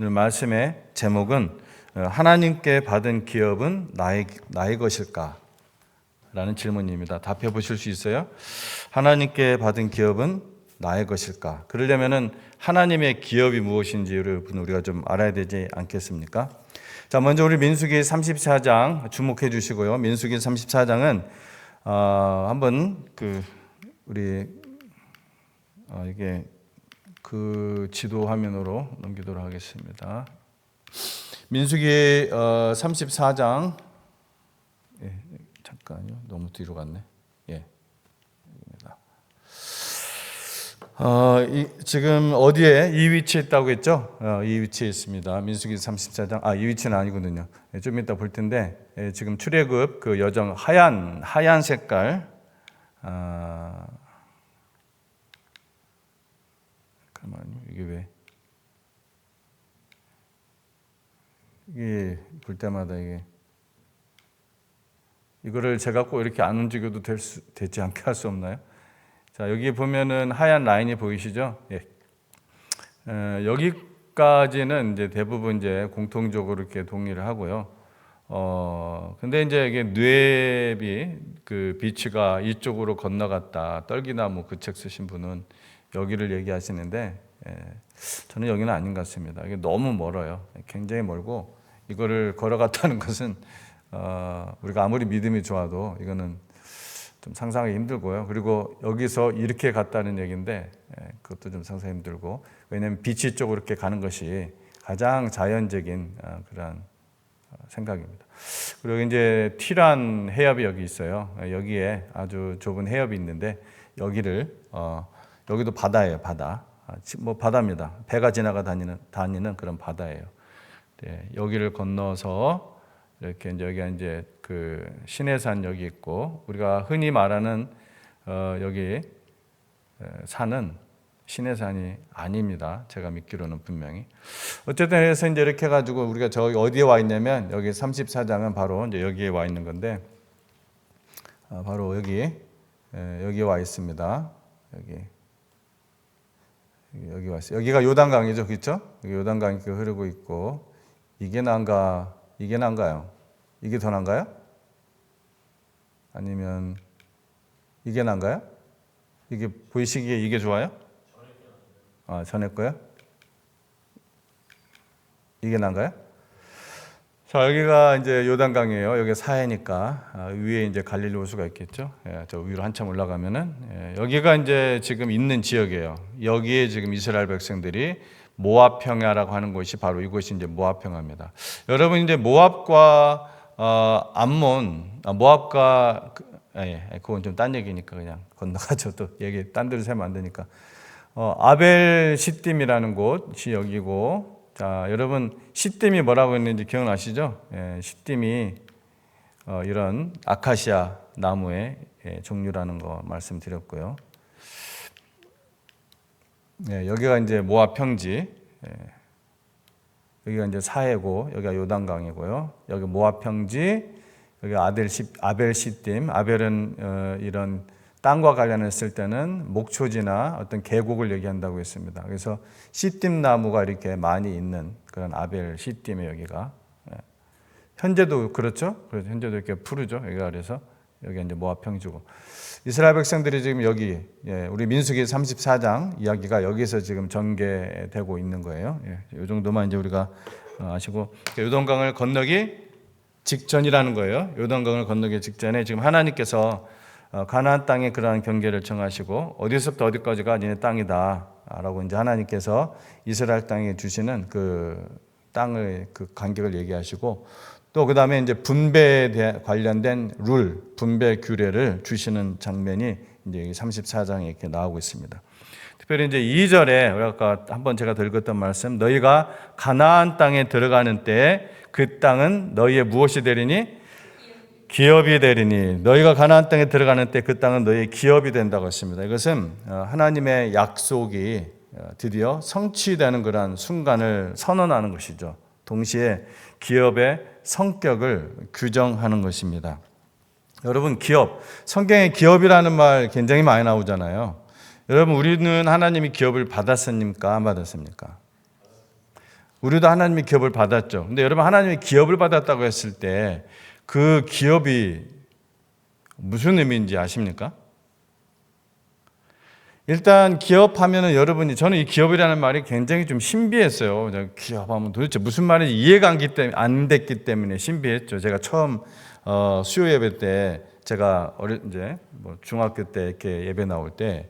오늘 말씀의 제목은 하나님께 받은 기업은 나의 것일까? 라는 질문입니다. 답해 보실 수 있어요? 하나님께 받은 기업은 나의 것일까? 그러려면은 하나님의 기업이 무엇인지를 우리가 좀 알아야 되지 않겠습니까? 자, 먼저 우리 민수기 34장 주목해 주시고요. 민수기 34장은 한번 이게 그 지도 화면으로 넘기도록 하겠습니다. 민수기 34장 잠깐요. 너무 뒤로 갔네. 지금 어디에 이 위치에 있다고 했죠? 이 위치에 있습니다. 민수기 34장. 이 위치는 아니거든요. 좀 이따 볼 텐데 지금 출애굽 그 여정 하얀 색깔. 잠깐만요. 이게 볼 때마다 이거를 제가 꼭 이렇게 안 움직여도 되지 않게 할 수 없나요? 자, 여기 보면은 하얀 라인이 보이시죠? 여기까지는 이제 대부분 이제 공통적으로 이렇게 동의를 하고요. 근데 이제 이게 뇌비 그 비치가 이쪽으로 건너갔다. 떨기나무 그 책 쓰신 분은 여기를 얘기하시는데, 저는 여기는 아닌 것 같습니다. 이게 너무 멀어요. 굉장히 멀고, 이거를 걸어갔다는 것은, 우리가 아무리 믿음이 좋아도 이거는 좀 상상하기 힘들고요. 그리고 여기서 이렇게 갔다는 얘기인데, 그것도 좀 상상하기 힘들고, 왜냐하면 비치 쪽으로 이렇게 가는 것이 가장 자연적인 그런 생각입니다. 그리고 이제 티란 해협이 여기 있어요. 여기에 아주 좁은 해협이 있는데, 여기도 바다예요, 바다. 바다입니다. 배가 지나가 다니는 그런 바다예요. 네, 여기를 건너서 이렇게 여기가 이제 그 시내산 여기 있고, 우리가 흔히 말하는 여기 산은 시내산이 아닙니다. 제가 믿기로는 분명히. 어쨌든 그래서 이제 이렇게 해가지고 우리가 저기 어디에 와 있냐면 여기 34장은 바로 이제 여기에 와 있는 건데, 바로 여기에 와 있습니다. 여기 왔어요. 여기가 요단강이죠, 그렇죠? 여기 요단강이 흐르고 있고, 이게 난가요? 이게 더 난가요? 아니면 이게 난가요? 이게 보이시기에 이게 좋아요? 전에 거요? 이게 난가요? 자, 여기가 이제 요단강이에요. 여기 사해니까 위에 이제 갈릴리 호수가 있겠죠. 저 위로 한참 올라가면은 여기가 이제 지금 있는 지역이에요. 여기에 지금 이스라엘 백성들이 모압 평야라고 하는 곳이 바로 이곳이 이제 모압 평야입니다. 여러분 이제 모압과 암몬, 모압과 그건 좀 딴 얘기니까 그냥 건너가죠. 또 얘기 딴 데로 세면 안 되니까. 아벨 시딤이라는 곳이 여기고. 자, 여러분 시딤이 뭐라고 했는지 기억나시죠? 시딤이 이런 아카시아 나무의 종류라는 거 말씀드렸고요. 여기가 이제 모압 평지, 여기가 이제 사해고, 여기가 요단강이고요. 여기 모압 평지, 여기 아벨 시딤. 아벨은 이런 땅과 관련했을 때는 목초지나 어떤 계곡을 얘기한다고 했습니다. 그래서 시딤 나무가 이렇게 많이 있는 그런 아벨 시딤에 여기가. 현재도 그렇죠? 그래서 현재도 이렇게 푸르죠. 여기가 그래서 여기 이제 모압 평지고. 이스라엘 백성들이 지금 여기, 우리 민수기 34장 이야기가 여기서 지금 전개되고 있는 거예요. 이 정도만 이제 우리가 아시고, 요단강을 건너기 직전이라는 거예요. 요단강을 건너기 직전에 지금 하나님께서 가나안 땅의 그러한 경계를 정하시고, 어디서부터 어디까지가 니네 땅이다라고 이제 하나님께서 이스라엘 땅에 주시는 그 땅의 그 간격을 얘기하시고, 또 그 다음에 이제 분배에 관련된 분배 규례를 주시는 장면이 이제 34장에 이렇게 나오고 있습니다. 특별히 이제 2절에 아까 한번 제가 읽었던 말씀, 너희가 가나안 땅에 들어가는 때 그 땅은 너희의 무엇이 되리니? 기업이 되리니. 너희가 가나안 땅에 들어가는 때 그 땅은 너희의 기업이 된다고 했습니다. 이것은 하나님의 약속이 드디어 성취되는 그런 순간을 선언하는 것이죠. 동시에 기업의 성격을 규정하는 것입니다. 여러분, 기업, 성경에 기업이라는 말 굉장히 많이 나오잖아요. 여러분, 우리는 하나님이 기업을 받았습니까? 안 받았습니까? 우리도 하나님의 기업을 받았죠. 근데 여러분, 하나님의 기업을 받았다고 했을 때 그 기업이 무슨 의미인지 아십니까? 일단 기업하면은 여러분이, 저는 이 기업이라는 말이 굉장히 좀 신비했어요. 기업하면 도대체 무슨 말인지 이해가 안 됐기 때문에 신비했죠. 제가 처음 수요 예배 때, 제가 이제 뭐 중학교 때 이렇게 예배 나올 때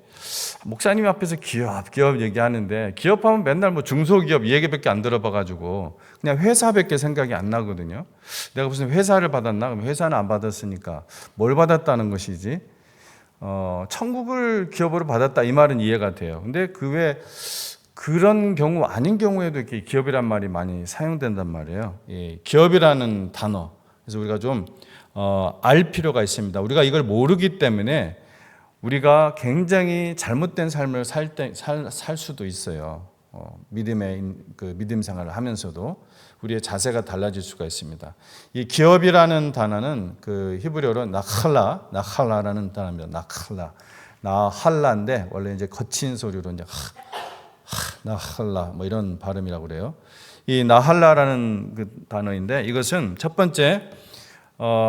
목사님 앞에서 기업 얘기하는데, 기업하면 맨날 뭐 중소기업 이 얘기밖에 안 들어봐가지고 그냥 회사밖에 생각이 안 나거든요. 내가 무슨 회사를 받았나? 그럼 회사는 안 받았으니까 뭘 받았다는 것이지? 천국을 기업으로 받았다 이 말은 이해가 돼요. 근데 그 외 그런 경우 아닌 경우에도 이렇게 기업이란 말이 많이 사용된단 말이에요. 예, 기업이라는 단어. 그래서 우리가 좀 알 필요가 있습니다. 우리가 이걸 모르기 때문에 우리가 굉장히 잘못된 삶을 살 수도 있어요. 믿음 생활을 하면서도 우리의 자세가 달라질 수가 있습니다. 이 기업이라는 단어는 그 히브리어로 나할라라는 단어입니다. 나할라인데 원래 이제 거친 소리로 이제 나할라 뭐 이런 발음이라고 그래요. 이 나할라라는 그 단어인데, 이것은 첫 번째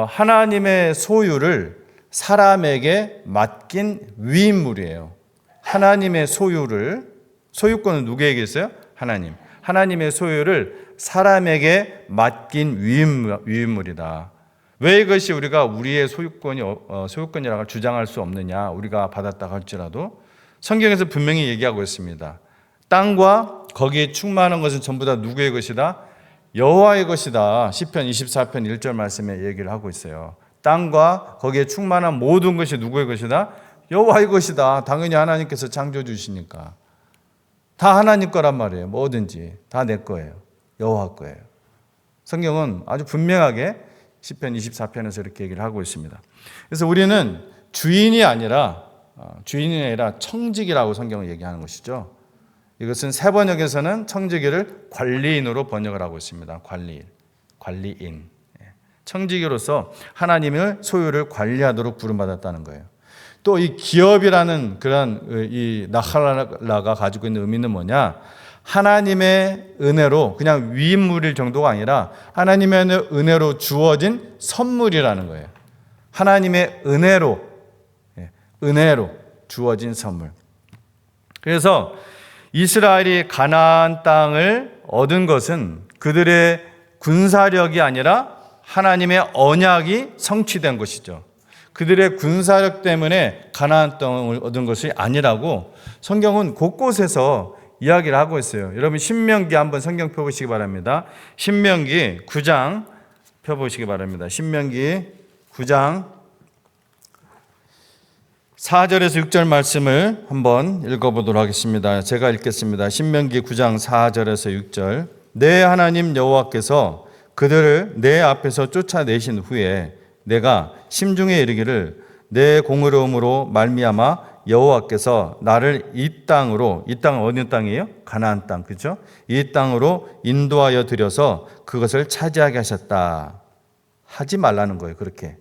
하나님의 소유를 사람에게 맡긴 위임물이에요. 하나님의 소유권은 누구에게 있어요? 하나님. 하나님의 소유를 사람에게 맡긴 위임물이다. 왜 이것이 우리가 우리의 소유권이라고 주장할 수 없느냐? 우리가 받았다고 할지라도 성경에서 분명히 얘기하고 있습니다. 땅과 거기에 충만한 것은 전부 다 누구의 것이다? 여호와의 것이다. 시편 24편 1절 말씀에 얘기를 하고 있어요. 땅과 거기에 충만한 모든 것이 누구의 것이다? 여호와의 것이다. 당연히 하나님께서 창조해 주시니까. 다 하나님 거란 말이에요. 뭐든지 다 내 거예요. 여호와 거예요. 성경은 아주 분명하게 시편 24편에서 이렇게 얘기를 하고 있습니다. 그래서 우리는 주인이 아니라 청지기라고 성경을 얘기하는 것이죠. 이것은 세 번역에서는 청지기를 관리인으로 번역을 하고 있습니다. 관리인. 청지기로서 하나님의 소유를 관리하도록 부름받았다는 거예요. 또 이 기업이라는 그런 이 나할라가 가지고 있는 의미는 뭐냐? 하나님의 은혜로, 그냥 위임물일 정도가 아니라 하나님의 은혜로 주어진 선물이라는 거예요. 하나님의 은혜로 주어진 선물. 그래서 이스라엘이 가나안 땅을 얻은 것은 그들의 군사력이 아니라 하나님의 언약이 성취된 것이죠. 그들의 군사력 때문에 가나안 땅을 얻은 것이 아니라고 성경은 곳곳에서 이야기를 하고 있어요. 여러분 신명기 한번 성경 펴보시기 바랍니다. 신명기 9장 펴보시기 바랍니다. 신명기 9장 4절에서 6절 말씀을 한번 읽어보도록 하겠습니다. 제가 읽겠습니다. 신명기 9장 4절에서 6절. 내 하나님 여호와께서 그들을 내 앞에서 쫓아내신 후에 내가 심중에 이르기를 내 공의로움으로 말미암아 여호와께서 나를 이 땅은 어느 땅이에요? 가나안 땅, 그렇죠? 이 땅으로 인도하여 들여서 그것을 차지하게 하셨다. 하지 말라는 거예요. 그렇게.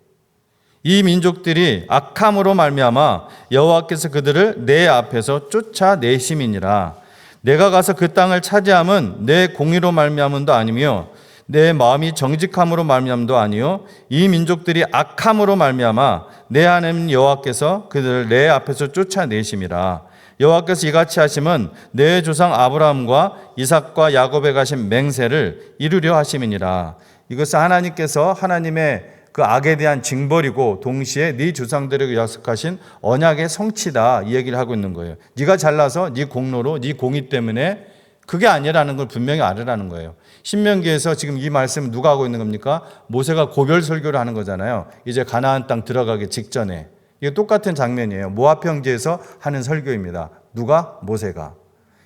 이 민족들이 악함으로 말미암아 여호와께서 그들을 내 앞에서 쫓아내심이니라. 내가 가서 그 땅을 차지함은 내 공의로 말미암음도 아니며 내 마음이 정직함으로 말미암음도 아니요 이 민족들이 악함으로 말미암아 내 하나님 여호와께서 그들을 내 앞에서 쫓아내심이라. 여호와께서 이같이 하심은 내 조상 아브라함과 이삭과 야곱에 가신 맹세를 이루려 하심이니라. 이것은 하나님께서 하나님의 그 악에 대한 징벌이고 동시에 네 조상들에게 약속하신 언약의 성취다 이 얘기를 하고 있는 거예요. 네가 잘나서 네 공로로 네 공의 때문에 그게 아니라는 걸 분명히 알으라는 거예요. 신명기에서 지금 이 말씀 누가 하고 있는 겁니까? 모세가 고별 설교를 하는 거잖아요. 이제 가나안 땅 들어가기 직전에. 이게 똑같은 장면이에요. 모압 평지에서 하는 설교입니다. 누가? 모세가.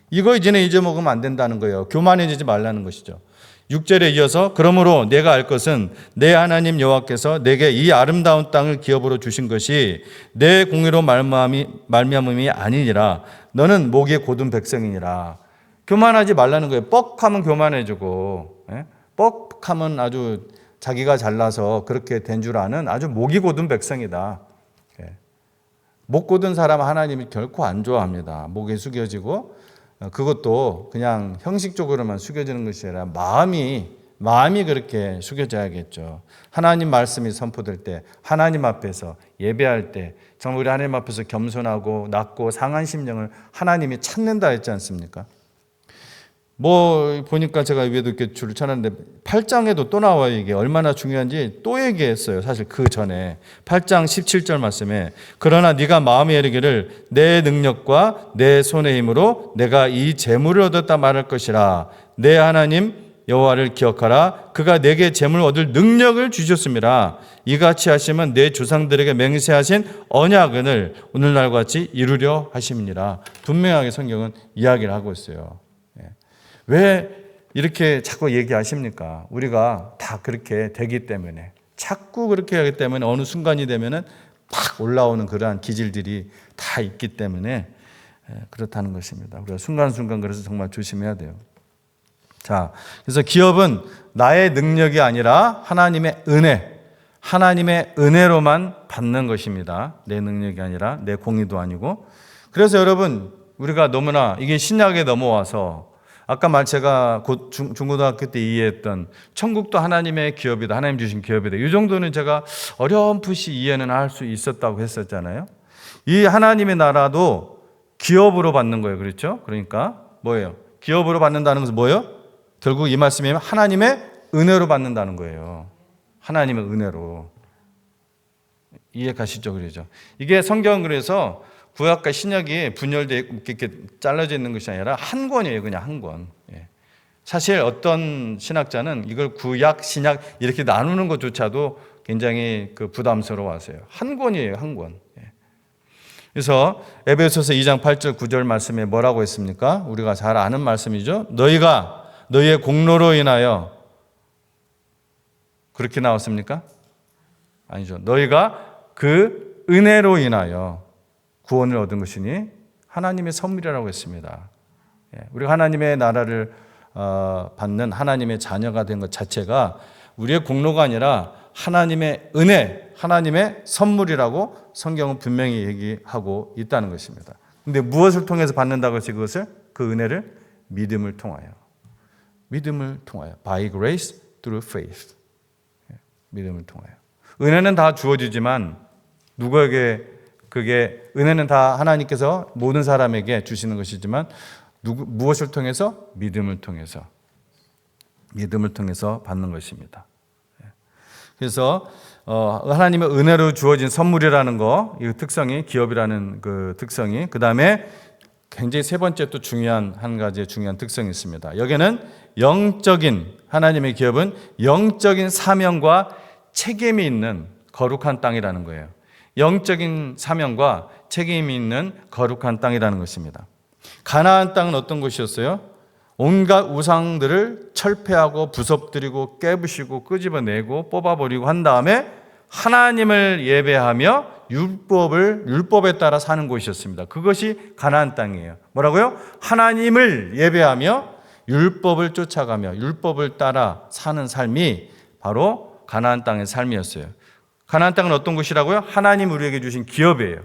이거 이제는 잊어먹으면 안 된다는 거예요. 교만해지지 말라는 것이죠. 6절에 이어서 그러므로 내가 알 것은 내 하나님 여호와께서 내게 이 아름다운 땅을 기업으로 주신 것이 내 공의로 말미암음이 아니니라. 너는 목이 곧은 백성이니라. 교만하지 말라는 거예요. 뻑하면 교만해지고 뻑하면 아주 자기가 잘나서 그렇게 된 줄 아는 아주 목이 곧은 백성이다. 목 곧은 사람 하나님이 결코 안 좋아합니다. 목이 숙여지고 그것도 그냥 형식적으로만 숙여지는 것이 아니라 마음이 그렇게 숙여져야겠죠. 하나님 말씀이 선포될 때, 하나님 앞에서 예배할 때 정말 우리 하나님 앞에서 겸손하고 낮고 상한 심령을 하나님이 찾는다 했지 않습니까? 보니까 제가 위에도 이렇게 줄을 쳐놨는데 8장에도 또 나와요. 이게 얼마나 중요한지 또 얘기했어요. 사실 그 전에 8장 17절 말씀에 그러나 네가 마음에 이르기를 내 능력과 내 손의 힘으로 내가 이 재물을 얻었다 말할 것이라. 내 하나님 여호와를 기억하라. 그가 내게 재물을 얻을 능력을 주셨습니다. 이같이 하시면 내 조상들에게 맹세하신 언약을 오늘날과 같이 이루려 하심이니라. 분명하게 성경은 이야기를 하고 있어요. 왜 이렇게 자꾸 얘기하십니까? 우리가 다 그렇게 되기 때문에, 자꾸 그렇게 하기 때문에 어느 순간이 되면은 팍 올라오는 그러한 기질들이 다 있기 때문에 그렇다는 것입니다. 우리가 순간순간 그래서 정말 조심해야 돼요. 자, 그래서 기업은 나의 능력이 아니라 하나님의 은혜로만 받는 것입니다. 내 능력이 아니라 내 공의도 아니고. 그래서 여러분, 우리가 너무나 이게 신약에 넘어와서 아까 제가 중고등학교 때 이해했던 천국도 하나님의 기업이다. 하나님 주신 기업이다. 이 정도는 제가 어렴풋이 이해는 할 수 있었다고 했었잖아요. 이 하나님의 나라도 기업으로 받는 거예요. 그렇죠? 그러니까 뭐예요? 기업으로 받는다는 것은 뭐예요? 결국 이 말씀이 하나님의 은혜로 받는다는 거예요. 하나님의 은혜로. 이해 가시죠? 그러죠? 이게 성경 그래서 구약과 신약이 분열되어 이렇게 잘라져 있는 것이 아니라 한 권이에요. 그냥 한 권. 사실 어떤 신학자는 이걸 구약, 신약 이렇게 나누는 것조차도 굉장히 부담스러워하세요. 한 권이에요. 한 권. 그래서 에베소서 2장 8절 9절 말씀에 뭐라고 했습니까? 우리가 잘 아는 말씀이죠. 너희가 너희의 공로로 인하여 그렇게 나왔습니까? 아니죠. 너희가 그 은혜로 인하여 구원을 얻은 것이니 하나님의 선물이라고 했습니다. 우리가 하나님의 나라를 받는 하나님의 자녀가 된 것 자체가 우리의 공로가 아니라 하나님의 은혜, 하나님의 선물이라고 성경은 분명히 얘기하고 있다는 것입니다. 그런데 무엇을 통해서 받는다고 해서 그것을? 그 은혜를 믿음을 통하여. By grace through faith. 믿음을 통하여. 은혜는 다 주어지지만 누구에게 그게 은혜는 다 하나님께서 모든 사람에게 주시는 것이지만 무엇을 통해서? 믿음을 통해서 받는 것입니다. 그래서 하나님의 은혜로 주어진 선물이라는 거, 이 특성이 기업이라는 그 특성이, 그 다음에 굉장히 세 번째 또 중요한 한 가지의 중요한 특성이 있습니다. 여기는 하나님의 기업은 영적인 사명과 책임이 있는 거룩한 땅이라는 거예요. 영적인 사명과 책임이 있는 거룩한 땅이라는 것입니다. 가나안 땅은 어떤 곳이었어요? 온갖 우상들을 철폐하고 부서뜨리고 깨부시고 끄집어내고 뽑아버리고 한 다음에 하나님을 예배하며 율법에 따라 사는 곳이었습니다. 그것이 가나안 땅이에요. 뭐라고요? 하나님을 예배하며 율법을 쫓아가며 율법을 따라 사는 삶이 바로 가나안 땅의 삶이었어요. 가나안 땅은 어떤 곳이라고요? 하나님 우리에게 주신 기업이에요.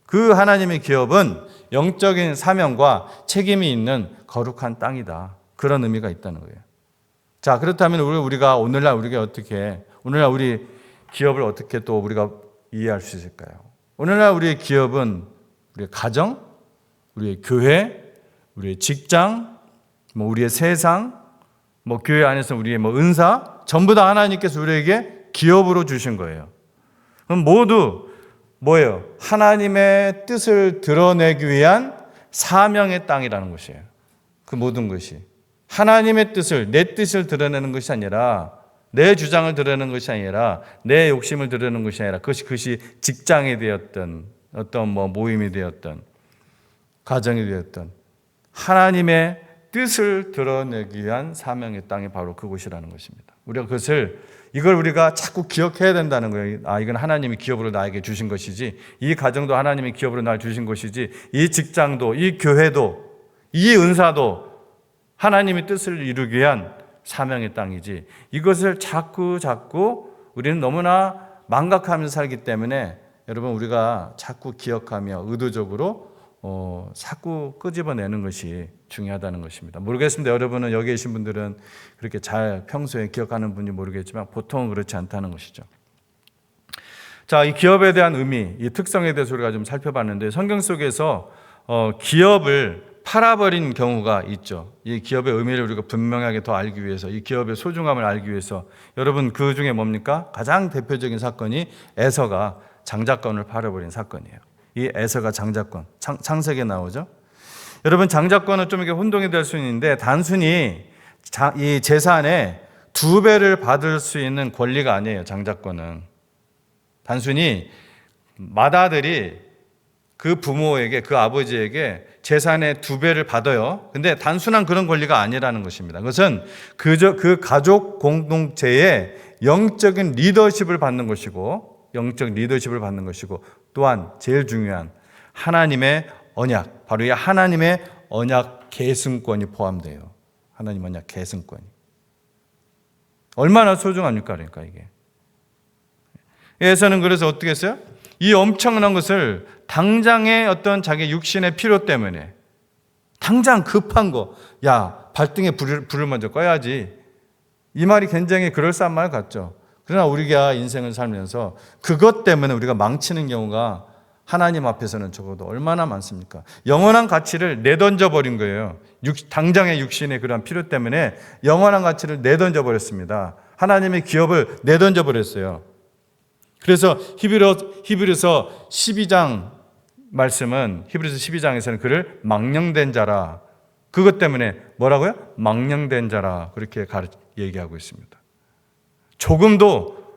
그 하나님의 기업은 영적인 사명과 책임이 있는 거룩한 땅이다. 그런 의미가 있다는 거예요. 자, 그렇다면 우리가 오늘날 우리 기업을 어떻게 또 우리가 이해할 수 있을까요? 오늘날 우리의 기업은 우리의 가정, 우리의 교회, 우리의 직장, 우리의 세상, 교회 안에서 우리의 은사, 전부 다 하나님께서 우리에게 기업으로 주신 거예요. 그럼 모두 뭐예요? 하나님의 뜻을 드러내기 위한 사명의 땅이라는 것이에요. 그 모든 것이 하나님의 뜻을, 내 뜻을 드러내는 것이 아니라, 내 주장을 드러내는 것이 아니라, 내 욕심을 드러내는 것이 아니라, 그것이 직장이 되었던, 어떤 모임이 되었던, 가정이 되었던 하나님의 뜻을 드러내기 위한 사명의 땅이 바로 그곳이라는 것입니다. 이걸 우리가 자꾸 기억해야 된다는 거예요. 이건 하나님이 기업으로 나에게 주신 것이지, 이 가정도 하나님이 기업으로 나에게 주신 것이지, 이 직장도, 이 교회도, 이 은사도 하나님의 뜻을 이루기 위한 사명의 땅이지, 이것을 자꾸 우리는 너무나 망각하면서 살기 때문에 여러분, 우리가 자꾸 기억하며 의도적으로 자꾸 끄집어내는 것이 중요하다는 것입니다. 모르겠습니다. 여러분은 여기 계신 분들은 그렇게 잘 평소에 기억하는 분이 모르겠지만 보통은 그렇지 않다는 것이죠. 자, 이 기업에 대한 의미, 이 특성에 대해서 우리가 좀 살펴봤는데 성경 속에서 기업을 팔아버린 경우가 있죠. 이 기업의 의미를 우리가 분명하게 더 알기 위해서, 이 기업의 소중함을 알기 위해서, 여러분 그 중에 뭡니까? 가장 대표적인 사건이 에서가 장자권을 팔아버린 사건이에요. 이 에서가 장자권, 창세기에 나오죠. 여러분 장자권은 좀 이렇게 혼동이 될 수 있는데 단순히 이 재산의 2배를 받을 수 있는 권리가 아니에요. 장자권은 단순히 맏아들이 그 부모에게, 그 아버지에게 재산의 2배를 받아요. 근데 단순한 그런 권리가 아니라는 것입니다. 그것은 그 가족 공동체의 영적인 리더십을 받는 것이고, 영적 리더십을 받는 것이고, 또한 제일 중요한 하나님의 언약, 바로 이 하나님의 언약 계승권이 포함돼요. 하나님 언약 계승권이. 얼마나 소중합니까? 그러니까 이게. 에서는 그래서 어떻게 했어요? 이 엄청난 것을 당장의 어떤 자기 육신의 필요 때문에, 당장 급한 거, 야 발등에 불을 먼저 꺼야지, 이 말이 굉장히 그럴싸한 말 같죠. 그러나 우리가 인생을 살면서 그것 때문에 우리가 망치는 경우가 하나님 앞에서는 적어도 얼마나 많습니까? 영원한 가치를 내던져 버린 거예요. 당장의 육신의 그런 필요 때문에 영원한 가치를 내던져 버렸습니다. 하나님의 기업을 내던져 버렸어요. 그래서 히브리서 12장 말씀은, 히브리서 12장에서는 그를 망령된 자라, 그것 때문에 뭐라고요? 망령된 자라, 그렇게 얘기하고 있습니다. 조금도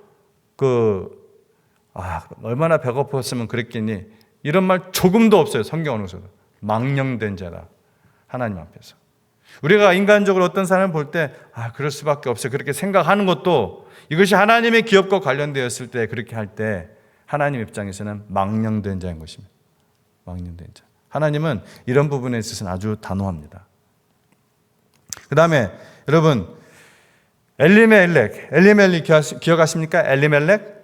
얼마나 배고팠으면 그랬겠니, 이런 말 조금도 없어요. 성경으로서도. 망령된 자라, 하나님 앞에서. 우리가 인간적으로 어떤 사람을 볼 때 그럴 수밖에 없어요, 그렇게 생각하는 것도, 이것이 하나님의 기업과 관련되었을 때, 그렇게 할 때 하나님 입장에서는 망령된 자인 것입니다. 망령된 자. 하나님은 이런 부분에 있어서는 아주 단호합니다. 그 다음에 여러분, 엘리멜렉 기억하십니까? 엘리멜렉?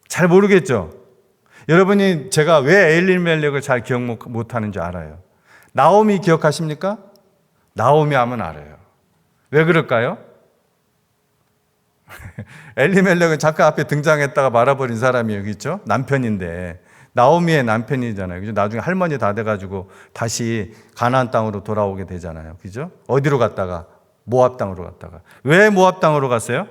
잘 모르겠죠? 여러분이 제가 왜 엘리멜렉을 잘 기억 못하는지 알아요. 나오미 기억하십니까? 나오미 하면 알아요. 왜 그럴까요? 엘리멜렉은 잠깐 앞에 등장했다가 말아버린 사람이 여기 있죠? 남편인데, 나오미의 남편이잖아요. 그죠? 나중에 할머니 다 돼가지고 다시 가나안 땅으로 돌아오게 되잖아요. 그죠? 어디로 갔다가? 모압 땅으로 갔다가. 왜 모압 땅으로 갔어요?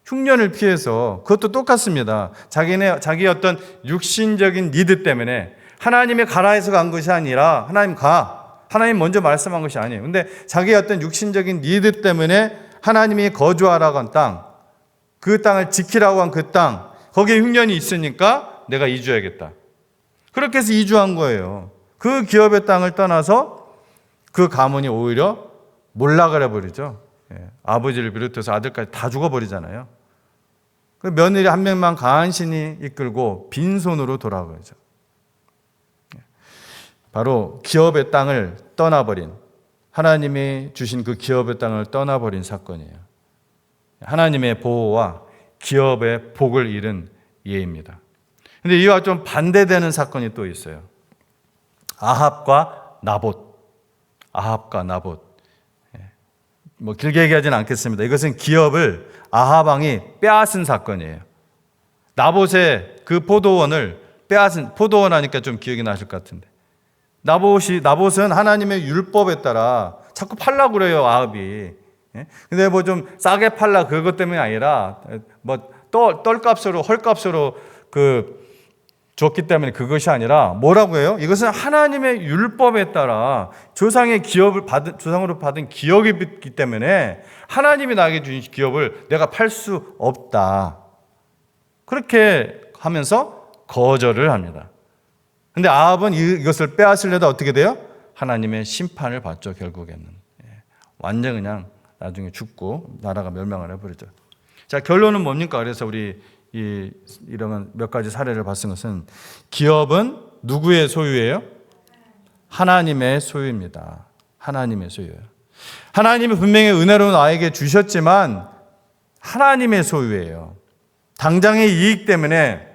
흉년을 피해서. 그것도 똑같습니다. 자기의 어떤 육신적인 니드 때문에, 하나님의 가라에서 간 것이 아니라 하나님 먼저 말씀한 것이 아니에요. 근데 자기의 어떤 육신적인 니드 때문에 하나님이 거주하라고 한 땅, 그 땅을 지키라고 한 그 땅, 거기에 흉년이 있으니까 내가 이주해야겠다. 그렇게 해서 이주한 거예요. 그 기업의 땅을 떠나서 그 가문이 오히려 몰락을 해버리죠. 아버지를 비롯해서 아들까지 다 죽어버리잖아요. 그 며느리 한 명만 간신히 이끌고 빈손으로 돌아가죠. 바로 기업의 땅을 떠나버린, 하나님이 주신 그 기업의 땅을 떠나버린 사건이에요. 하나님의 보호와 기업의 복을 잃은 예입니다. 그런데 이와 좀 반대되는 사건이 또 있어요. 아합과 나봇. 뭐 길게 얘기하지는 않겠습니다. 이것은 기업을 아합 왕이 빼앗은 사건이에요. 나봇의 그 포도원을 빼앗은, 포도원 하니까 좀 기억이 나실 것 같은데, 나봇은 하나님의 율법에 따라 자꾸 팔라고 그래요, 아합이. 근데 뭐 좀 싸게 팔라, 그것 때문이 아니라 뭐 떨값으로, 헐값으로 줬기 때문에, 그것이 아니라 뭐라고 해요? 이것은 하나님의 율법에 따라 조상으로 받은 기업이 있기 때문에 하나님이 나에게 주신 기업을 내가 팔 수 없다. 그렇게 하면서 거절을 합니다. 근데 아합은 이것을 빼앗으려다 어떻게 돼요? 하나님의 심판을 받죠, 결국에는. 완전 그냥 나중에 죽고 나라가 멸망을 해버리죠. 자, 결론은 뭡니까? 그래서 우리 이런 몇 가지 사례를 봤은 것은, 기업은 누구의 소유예요? 하나님의 소유입니다. 하나님의 소유예요. 하나님이 분명히 은혜로 나에게 주셨지만 하나님의 소유예요. 당장의 이익 때문에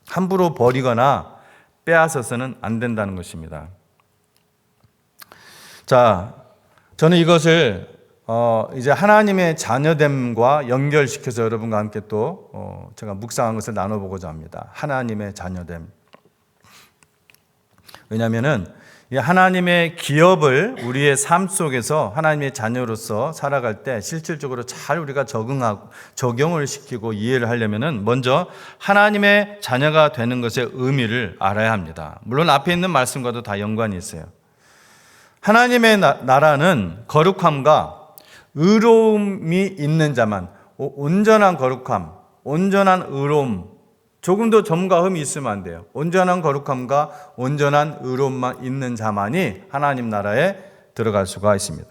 함부로 버리거나 빼앗아서는 안 된다는 것입니다. 자, 저는 이것을 이제 하나님의 자녀됨과 연결시켜서 여러분과 함께 또 제가 묵상한 것을 나눠보고자 합니다. 하나님의 자녀됨. 왜냐하면은 이 하나님의 기업을 우리의 삶 속에서 하나님의 자녀로서 살아갈 때 실질적으로 잘 우리가 적용을 시키고 이해를 하려면은 먼저 하나님의 자녀가 되는 것의 의미를 알아야 합니다. 물론 앞에 있는 말씀과도 다 연관이 있어요. 하나님의 나라는 거룩함과 의로움이 있는 자만, 온전한 거룩함, 온전한 의로움, 조금도 점과 흠이 있으면 안 돼요. 온전한 거룩함과 온전한 의로움만 있는 자만이 하나님 나라에 들어갈 수가 있습니다.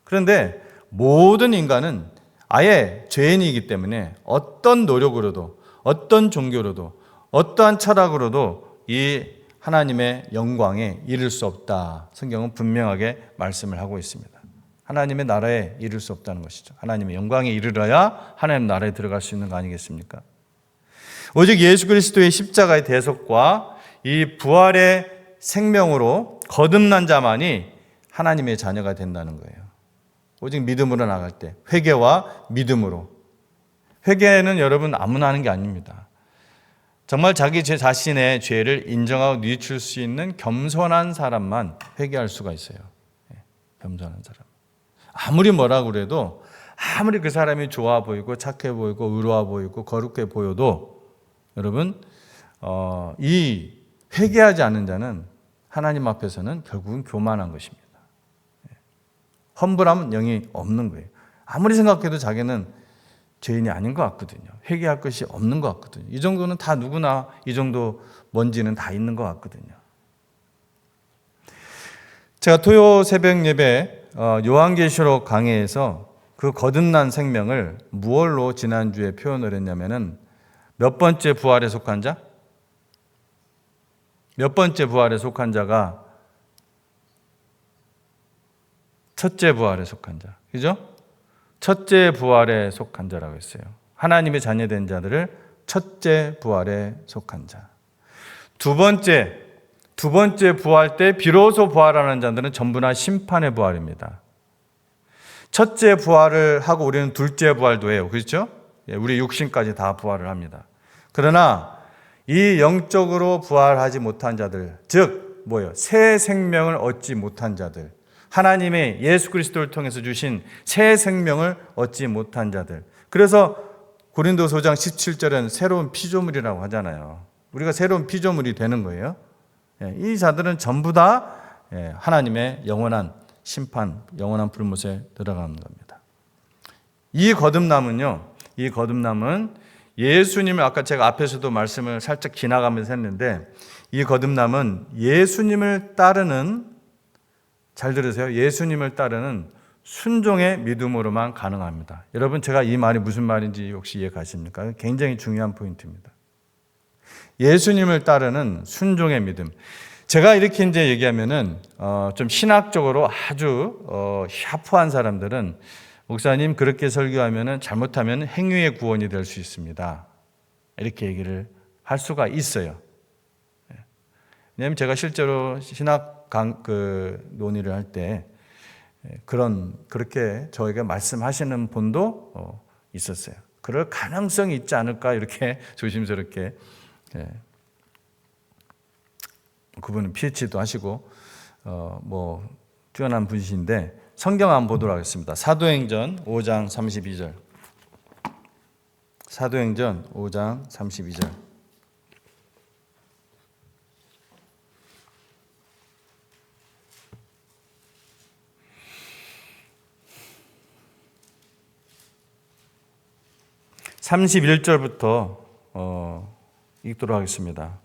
그런데 모든 인간은 아예 죄인이기 때문에 어떤 노력으로도, 어떤 종교로도, 어떠한 철학으로도 이 하나님의 영광에 이를 수 없다. 성경은 분명하게 말씀을 하고 있습니다. 하나님의 나라에 이를 수 없다는 것이죠. 하나님의 영광에 이르러야 하나님 나라에 들어갈 수 있는 거 아니겠습니까? 오직 예수 그리스도의 십자가의 대속과 이 부활의 생명으로 거듭난 자만이 하나님의 자녀가 된다는 거예요. 오직 믿음으로 나갈 때, 회개와 믿음으로. 회개는 여러분 아무나 하는 게 아닙니다. 정말 자기 자신의 죄를 인정하고 뉘우칠 수 있는 겸손한 사람만 회개할 수가 있어요. 겸손한 사람. 아무리 뭐라고 그래도, 아무리 그 사람이 좋아 보이고 착해 보이고 의로워 보이고 거룩해 보여도 여러분, 이 회개하지 않는 자는 하나님 앞에서는 결국은 교만한 것입니다. 험불함은 영이 없는 거예요. 아무리 생각해도 자기는 죄인이 아닌 것 같거든요. 회개할 것이 없는 것 같거든요. 이 정도는 다 누구나 이 정도 먼지는 다 있는 것 같거든요. 제가 토요 새벽 예배 요한계시록 강해에서 그 거듭난 생명을 무엇로 지난주에 표현을 했냐면은 몇 번째 부활에 속한 자? 몇 번째 부활에 속한 자가 첫째 부활에 속한 자. 그죠? 첫째 부활에 속한 자라고 했어요. 하나님의 자녀된 자들을 첫째 부활에 속한 자. 두 번째 부활 때 비로소 부활하는 자들은 전부나 심판의 부활입니다. 첫째 부활을 하고 우리는 둘째 부활도 해요. 그렇죠? 우리 육신까지 다 부활을 합니다. 그러나 이 영적으로 부활하지 못한 자들, 즉 뭐예요? 새 생명을 얻지 못한 자들, 하나님의 예수 그리스도를 통해서 주신 새 생명을 얻지 못한 자들. 그래서 고린도서 5장 17절은 새로운 피조물이라고 하잖아요. 우리가 새로운 피조물이 되는 거예요. 이 자들은 전부 다 하나님의 영원한 심판, 영원한 불못에 들어가는 겁니다. 이 거듭남은 예수님을 아까 제가 앞에서도 말씀을 살짝 지나가면서 했는데 이 거듭남은 예수님을 따르는, 잘 들으세요. 예수님을 따르는 순종의 믿음으로만 가능합니다. 여러분, 제가 이 말이 무슨 말인지 혹시 이해 가십니까? 굉장히 중요한 포인트입니다. 예수님을 따르는 순종의 믿음. 제가 이렇게 이제 얘기하면은 좀 신학적으로 아주 샤프한 사람들은 목사님 그렇게 설교하면은 잘못하면 행위의 구원이 될 수 있습니다. 이렇게 얘기를 할 수가 있어요. 왜냐하면 제가 실제로 신학 논의를 할 때 그렇게 저에게 말씀하시는 분도 있었어요. 그럴 가능성이 있지 않을까 이렇게 조심스럽게. 그분은 PhD도 하시고 뛰어난 분이신데 성경 한번 보도록 하겠습니다. 사도행전 5장 32절. 사도행전 5장 32절. (31절부터) 읽도록 하겠습니다.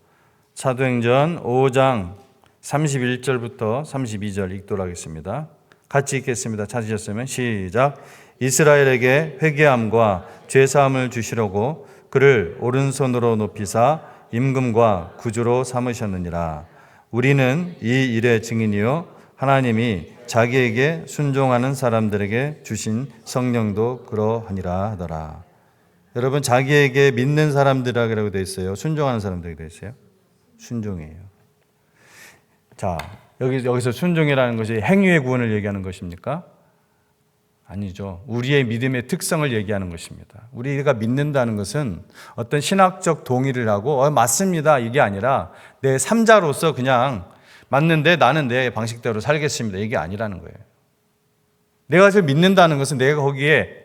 사도행전 5장 31절부터 32절 읽도록 하겠습니다. 같이 읽겠습니다. 찾으셨으면 시작. 이스라엘에게 회개함과 죄사함을 주시려고 그를 오른손으로 높이사 임금과 구주로 삼으셨느니라. 우리는 이 일의 증인이요 하나님이 자기에게 순종하는 사람들에게 주신 성령도 그러하니라 하더라. 여러분, 자기에게 믿는 사람들이라고 되어 있어요? 순종하는 사람들이 되어 있어요? 순종이에요. 자, 여기서 순종이라는 것이 행위의 구원을 얘기하는 것입니까? 아니죠. 우리의 믿음의 특성을 얘기하는 것입니다. 우리가 믿는다는 것은 어떤 신학적 동의를 하고 맞습니다 이게 아니라 내 삶자로서 그냥 맞는데 나는 내 방식대로 살겠습니다 이게 아니라는 거예요. 내가 지금 믿는다는 것은 내가 거기에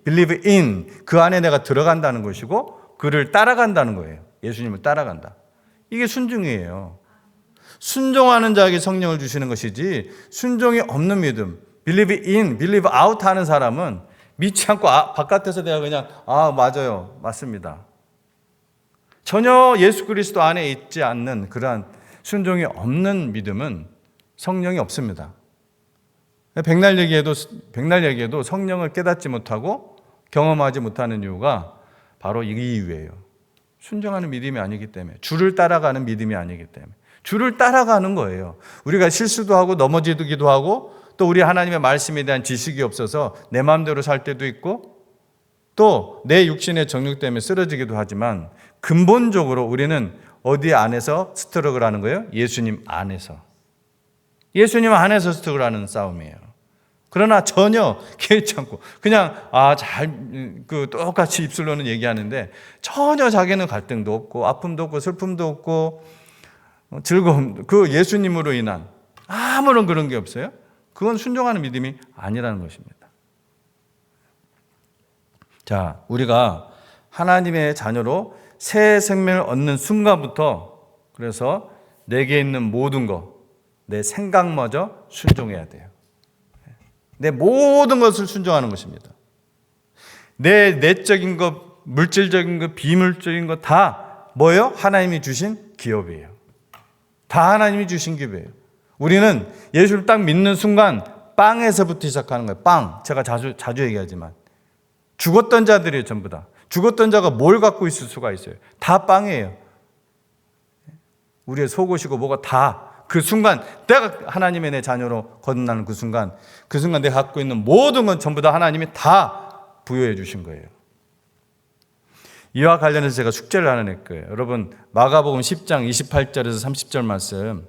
believe in 그 안에 내가 들어간다는 것이고 그를 따라간다는 거예요. 예수님을 따라간다. 이게 순종이에요. 순종하는 자에게 성령을 주시는 것이지 순종이 없는 믿음 believe in, believe out 하는 사람은 믿지 않고 바깥에서 내가 그냥 맞아요, 맞습니다. 전혀 예수 그리스도 안에 있지 않는 그러한 순종이 없는 믿음은 성령이 없습니다. 백날 얘기해도 성령을 깨닫지 못하고 경험하지 못하는 이유가 바로 이 이유예요. 순종하는 믿음이 아니기 때문에, 주를 따라가는 믿음이 아니기 때문에. 주를 따라가는 거예요. 우리가 실수도 하고 넘어지기도 하고 또 우리 하나님의 말씀에 대한 지식이 없어서 내 마음대로 살 때도 있고 또 내 육신의 정욕 때문에 쓰러지기도 하지만 근본적으로 우리는 어디 안에서 스트럭을 하는 거예요? 예수님 안에서. 예수님 안에서 스트럭을 하는 싸움이에요. 그러나 전혀 개의치 않고 그냥 똑같이 입술로는 얘기하는데 전혀 자기는 갈등도 없고 아픔도 없고 슬픔도 없고 즐거움, 그 예수님으로 인한 아무런 그런 게 없어요. 그건 순종하는 믿음이 아니라는 것입니다. 자, 우리가 하나님의 자녀로 새 생명을 얻는 순간부터 그래서 내게 있는 모든 것, 내 생각마저 순종해야 돼요. 내 모든 것을 순종하는 것입니다. 내 내적인 것, 물질적인 것, 비물질적인 것 다 뭐예요? 하나님이 주신 기업이에요. 다 하나님이 주신 기업이에요. 우리는 예수를 딱 믿는 순간 빵에서부터 시작하는 거예요. 빵. 제가 자주 얘기하지만 죽었던 자들이에요. 전부 다. 죽었던 자가 뭘 갖고 있을 수가 있어요? 다 빵이에요. 우리의 속옷이고 뭐가 다 그 순간 내가 하나님의 내 자녀로 거듭나는 그 순간 내가 갖고 있는 모든 건 전부 다 하나님이 다 부여해 주신 거예요. 이와 관련해서 제가 숙제를 하나 낼 거예요. 여러분 마가복음 10장 28절에서 30절 말씀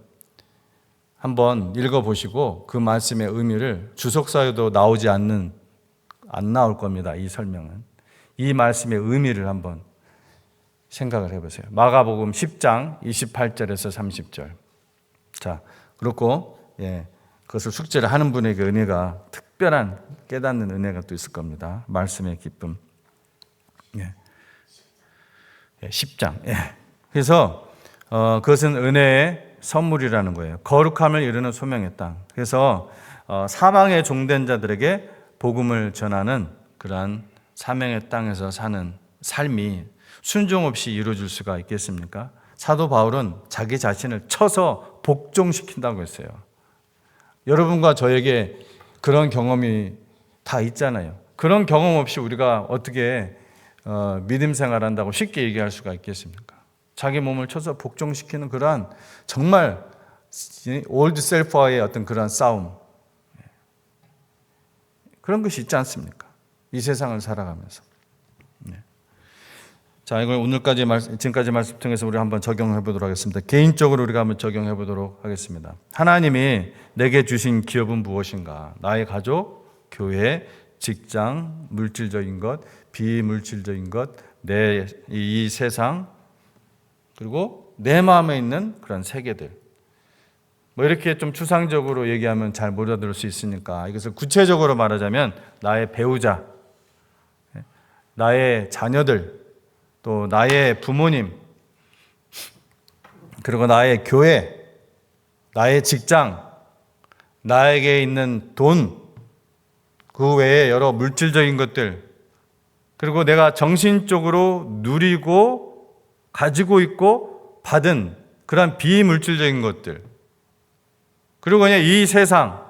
한번 읽어보시고 그 말씀의 의미를 주석사에도 안 나올 겁니다. 이 설명은. 이 말씀의 의미를 한번 생각을 해보세요. 마가복음 10장 28절에서 30절. 자, 그렇고 그것을 숙제를 하는 분에게 은혜가 특별한 깨닫는 은혜가 또 있을 겁니다. 말씀의 기쁨. 10장. 그래서 그것은 은혜의 선물이라는 거예요. 거룩함을 이루는 소명의 땅. 그래서 사망에 종된 자들에게 복음을 전하는 그러한 사명의 땅에서 사는 삶이 순종 없이 이루어질 수가 있겠습니까? 사도 바울은 자기 자신을 쳐서 복종시킨다고 했어요. 여러분과 저에게 그런 경험이 다 있잖아요. 그런 경험 없이 우리가 어떻게 믿음 생활한다고 쉽게 얘기할 수가 있겠습니까? 자기 몸을 쳐서 복종시키는 그러한 정말 올드 셀프와의 어떤 그런 싸움, 그런 것이 있지 않습니까? 이 세상을 살아가면서. 자, 이걸 지금까지 말씀 통해서 우리 한번 적용해 보도록 하겠습니다. 개인적으로 우리가 한번 적용해 보도록 하겠습니다. 하나님이 내게 주신 기업은 무엇인가? 나의 가족, 교회, 직장, 물질적인 것, 비물질적인 것, 이 세상, 그리고 내 마음에 있는 그런 세계들. 이렇게 좀 추상적으로 얘기하면 잘 못 알아들을 수 있으니까 이것을 구체적으로 말하자면 나의 배우자, 나의 자녀들, 또 나의 부모님, 그리고 나의 교회, 나의 직장, 나에게 있는 돈, 그 외에 여러 물질적인 것들, 그리고 내가 정신적으로 누리고 가지고 있고 받은 그런 비물질적인 것들, 그리고 그냥 이 세상,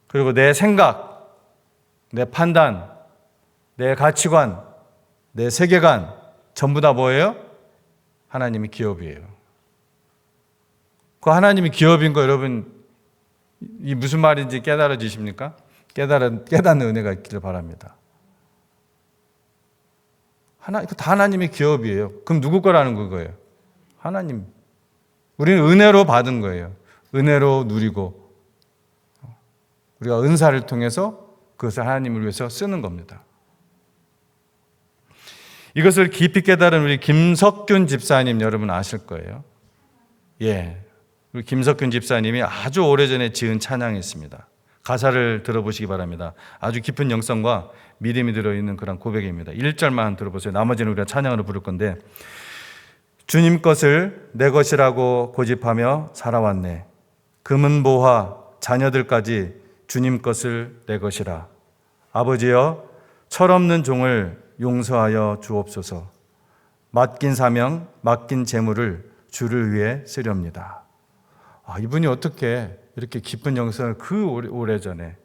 그리고 내 생각, 내 판단, 내 가치관, 내 세계관 전부 다 뭐예요? 하나님의 기업이에요. 그 하나님의 기업인 거 여러분 이 무슨 말인지 깨달아지십니까? 깨닫는 은혜가 있기를 바랍니다. 다 하나님의 기업이에요. 그럼 누구 거라는 거예요? 하나님. 우리는 은혜로 받은 거예요. 은혜로 누리고 우리가 은사를 통해서 그것을 하나님을 위해서 쓰는 겁니다. 이것을 깊이 깨달은 우리 김석균 집사님 여러분 아실 거예요. 예, 우리 김석균 집사님이 아주 오래전에 지은 찬양이 있습니다. 가사를 들어보시기 바랍니다. 아주 깊은 영성과 믿음이 들어있는 그런 고백입니다. 1절만 들어보세요. 나머지는 우리가 찬양으로 부를 건데, 주님 것을 내 것이라고 고집하며 살아왔네. 금은보화 자녀들까지 주님 것을 내 것이라. 아버지여, 철없는 종을 용서하여 주옵소서. 맡긴 사명, 맡긴 재물을 주를 위해 쓰렵니다. 이분이 어떻게 이렇게 깊은 영성을 그 오래전에,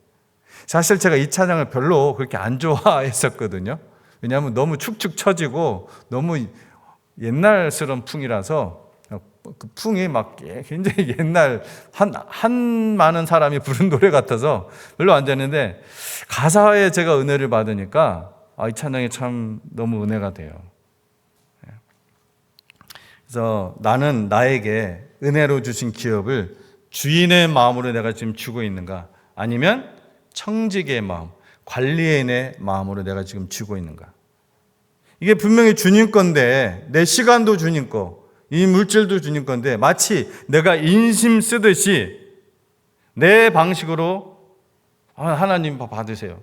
사실 제가 이 찬양을 별로 그렇게 안 좋아했었거든요. 왜냐하면 너무 축축 처지고 너무 옛날스러운 풍이라서, 그 풍이 막 굉장히 옛날 한 많은 사람이 부른 노래 같아서 별로 안 되는데, 가사에 제가 은혜를 받으니까 이 찬양이 참 너무 은혜가 돼요. 그래서 나는 나에게 은혜로 주신 기업을 주인의 마음으로 내가 지금 주고 있는가, 아니면 청지기의 마음, 관리인의 마음으로 내가 지금 주고 있는가. 이게 분명히 주님 건데, 내 시간도 주님 거, 이 물질도 주님 건데, 마치 내가 인심 쓰듯이 내 방식으로 하나님 받으세요.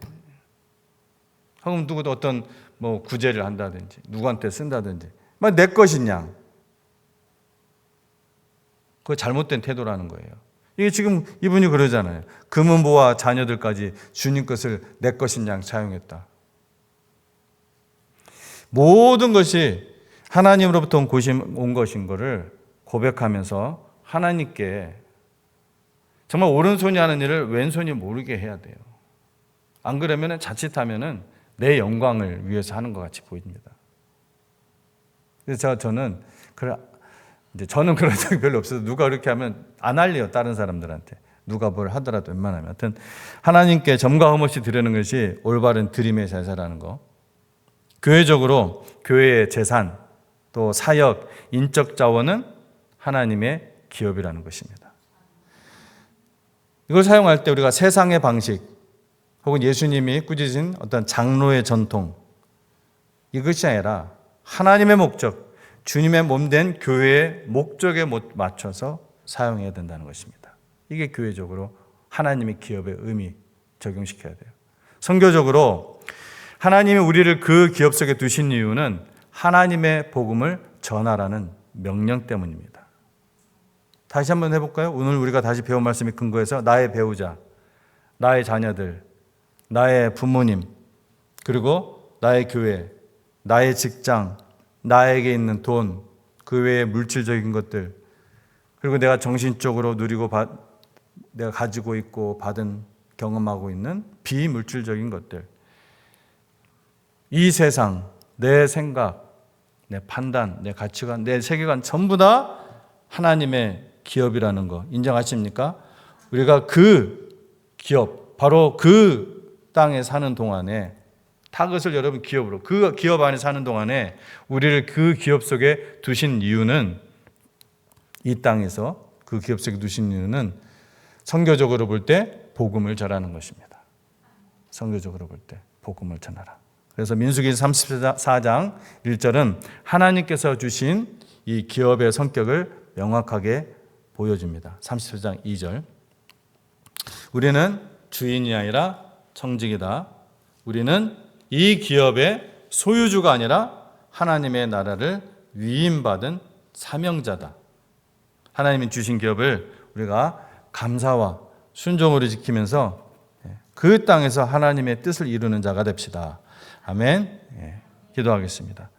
그럼 누구도 어떤 구제를 한다든지 누구한테 쓴다든지 내 것이냐, 그거 잘못된 태도라는 거예요. 이게 지금 이분이 그러잖아요. 금은보화 자녀들까지 주님 것을 내 것인 양 사용했다. 모든 것이 하나님으로부터 온 것인 것을 고백하면서 하나님께 정말 오른손이 하는 일을 왼손이 모르게 해야 돼요. 안 그러면 자칫하면 내 영광을 위해서 하는 것 같이 보입니다. 그래서 저는 그런 적이 별로 없어서 누가 그렇게 하면 안 알려요. 다른 사람들한테. 누가 뭘 하더라도 웬만하면. 하여튼 하나님께 점과 흠없이 드리는 것이 올바른 드림의 제사라는 거. 교회적으로 교회의 재산, 또 사역, 인적 자원은 하나님의 기업이라는 것입니다. 이걸 사용할 때 우리가 세상의 방식 혹은 예수님이 꾸짖은 어떤 장로의 전통, 이것이 아니라 하나님의 목적, 주님의 몸된 교회의 목적에 맞춰서 사용해야 된다는 것입니다. 이게 교회적으로 하나님의 기업의 의미 적용시켜야 돼요. 선교적으로 하나님이 우리를 그 기업 속에 두신 이유는 하나님의 복음을 전하라는 명령 때문입니다. 다시 한번 해볼까요? 오늘 우리가 다시 배운 말씀이 근거해서 나의 배우자, 나의 자녀들, 나의 부모님, 그리고 나의 교회, 나의 직장, 나에게 있는 돈, 그 외의 물질적인 것들, 그리고 내가 정신적으로 누리고 내가 가지고 있고 받은 경험하고 있는 비물질적인 것들, 이 세상, 내 생각, 내 판단, 내 가치관, 내 세계관 전부 다 하나님의 기업이라는 거 인정하십니까? 우리가 그 기업, 바로 그 땅에 사는 동안에, 타겟을 여러분 기업으로, 그 기업 안에 사는 동안에 우리를 그 기업 속에 두신 이유는, 이 땅에서 그 기업 속에 두신 이유는 선교적으로 볼 때 복음을 전하는 것입니다. 선교적으로 볼 때 복음을 전하라. 그래서 민수기 34장 1절은 하나님께서 주신 이 기업의 성격을 명확하게 보여줍니다. 34장 2절. 우리는 주인이 아니라 청직이다. 우리는 이 기업의 소유주가 아니라 하나님의 나라를 위임받은 사명자다. 하나님이 주신 기업을 우리가 감사와 순종으로 지키면서 그 땅에서 하나님의 뜻을 이루는 자가 됩시다. 아멘. 기도하겠습니다.